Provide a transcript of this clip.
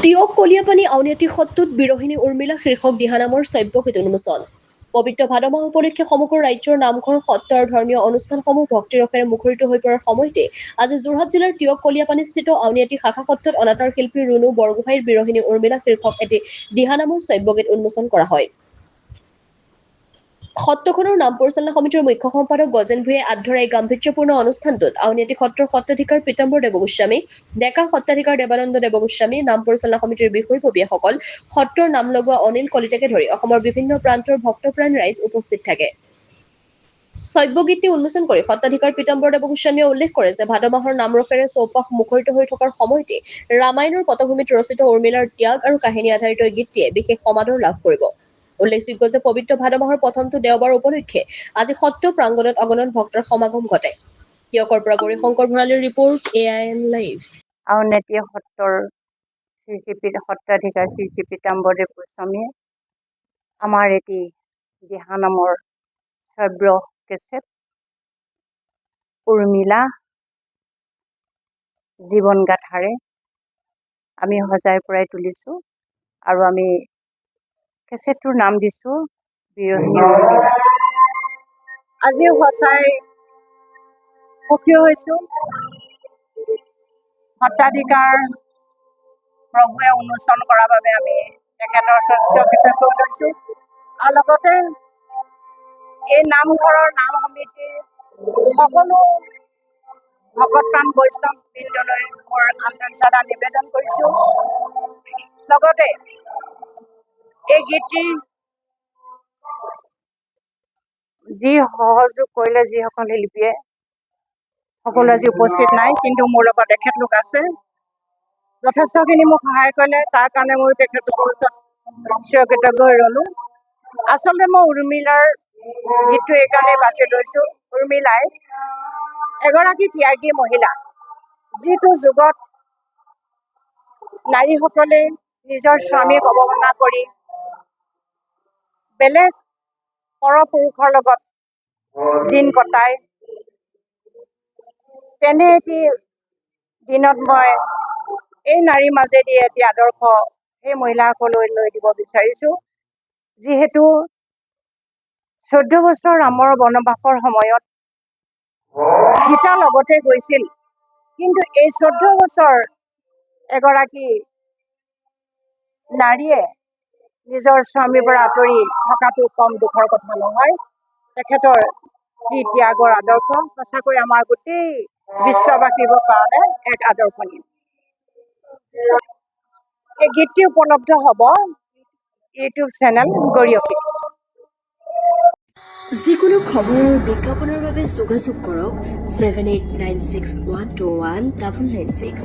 তিয়ক কলিয়াপানী আউনীআটী সত্ৰত বিৰহিণী উৰ্মিলা শীৰ্ষক দিহানামৰ শ্ৰাব্যগীত উন্মোচন। পবিত্ৰ ভাদ মাহ উপলক্ষে সমগ্ৰ ৰাজ্যৰ নামঘৰ সত্ৰ আৰু ধৰ্মীয় অনুষ্ঠানসমূহ ভক্তিৰসেৰে মুখৰিত হৈ পৰাৰ সময়তে আজি যোৰহাট জিলাৰ তিয়ক কলিয়াপানীস্থিত আউনীআটী শাখা সত্ৰত অনাতাঁৰ শিল্পী ৰুণু বৰগোহাঁইৰ বিৰহিণী উৰ্মিলা শীৰ্ষক এটি দিহানামৰ শ্ৰাব্যগীত উন্মোচন কৰা হয়। সত্ৰখনৰ নাম পৰিচালনা সমিতিৰ মুখ্য সম্পাদক গজেন ভূঞাই আগধৰা এই গাম্ভীৰ্যপূৰ্ণ অনুষ্ঠানটোত আউনীআটী সত্ৰৰ সত্ৰাধিকাৰ পীতাম্বৰ দেৱগোস্বামী, ডেকা সত্ৰাধিকাৰ দেৱানন্দ দেৱগোস্বামী, নাম পৰিচালনা সমিতিৰ বিষয়ববীয়াসকল, সত্ৰৰ নাম লগোৱা অনিল কলিতাকে ধৰি অসমৰ বিভিন্ন প্ৰান্তৰ ভক্তপ্ৰাণ ৰাইজ উপস্থিত থাকে। শ্ৰাব্যগীতটি উন্মোচন কৰি সত্ৰাধিকাৰ পীতাম্বৰ দেৱগোস্বামীয়ে উল্লেখ কৰে যে ভাদ মাহৰ নামৰসেৰে চৌপাশ মুখৰিত হৈ থকাৰ সময়তে ৰামায়ণৰ পটভূমিত ৰচিত উৰ্মিলাৰ ত্যাগ আৰু কাহিনী আধাৰিত এই গীতটিয়ে বিশেষ সমাদৰ লাভ কৰিব। উল্লেখযোগ্য যে পবিত্ৰ ভাদ মাহৰ প্ৰথমটো দেওবাৰ উপলক্ষে আজি সত্ৰ প্ৰাংগণত অগণন ভক্তৰ সমাগম ঘটে। তিয়কৰ পৰা গৌৰী শংকৰ ভঁৰালীৰ ৰিপৰ্ট, AIN লাইভ। আউনীআটী সত্ৰৰ সত্ৰাধিকাৰ শ্ৰী পীতাম্বৰ দেৱ গোস্বামীয়ে আমাৰ এটি দিহানামৰ শ্ৰাব্য কেছেট উৰ্মিলা জীৱন গাথাৰে আমি সজাই পৰাই তুলিছোঁ আৰু আমি কেছেটটোৰ নাম দিছোঁ বিৰহিণী উৰ্মিলা। আজিও সঁচাই সুখী হৈছোঁ। সত্ৰাধিকাৰ প্ৰভুৱে উন্মোচন কৰাৰ বাবে আমি তেখেতৰ কৃতজ্ঞ হৈছোঁ আৰু লগতে এই নামঘৰৰ নাম সমিতিৰ সকলো ভকতপ্ৰাণ বৈষ্ণৱ বৃন্দলৈ মোৰ আন্তৰিক শ্ৰদ্ধা নিবেদন কৰিছোঁ। লগতে এই গীতটি যি সহযোগ কৰিলে যিসকল শিল্পীয়ে সকলো আজি উপস্থিত নাই, কিন্তু মোৰ লগত তেখেতলোক আছে, যথেষ্টখিনি মোক সহায় কৰিলে, তাৰ কাৰণে মই তেখেতলোকৰ ওচৰত চিৰকৃতজ্ঞ হৈ ৰ'লোঁ। আচলতে মই উৰ্মিলাৰ গীতটো এইকাৰণেই বাছি লৈছোঁ। উৰ্মিলাই এগৰাকী ত্যাগী মহিলা, যিটো যুগত নাৰীসকলে নিজৰ স্বামীক অৱমাননা কৰি বেলেগ পৰপুৰুষৰ লগত দিন কটায়, তেনে এটি দিনত মই এই নাৰীৰ মাজেদি এটি আদৰ্শ সেই মহিলাসকললৈ লৈ দিব বিচাৰিছোঁ। যিহেতু 14 বছৰ ৰামৰ বনবাসৰ সময়ত সীতা লগতে গৈছিল, কিন্তু এই 14 বছৰ এগৰাকী নাৰীয়ে নিজৰ স্বামীৰ পৰা আঁতৰি থকাটো কম দুখৰ কথা নহয়। তেখেতৰ যি ত্যাগৰ আদৰ্শ সঁচাকৈ আমাৰ গোটেই বিশ্ববাসীৰ কাৰণে এক আদৰ্শনীয়। এই গীতটি উপলব্ধ হ'ব ইউটিউব চেনেল গৰিয়সী। যিকোনো খবৰ আৰু বিজ্ঞাপনৰ বাবে যোগাযোগ কৰক 7896121996।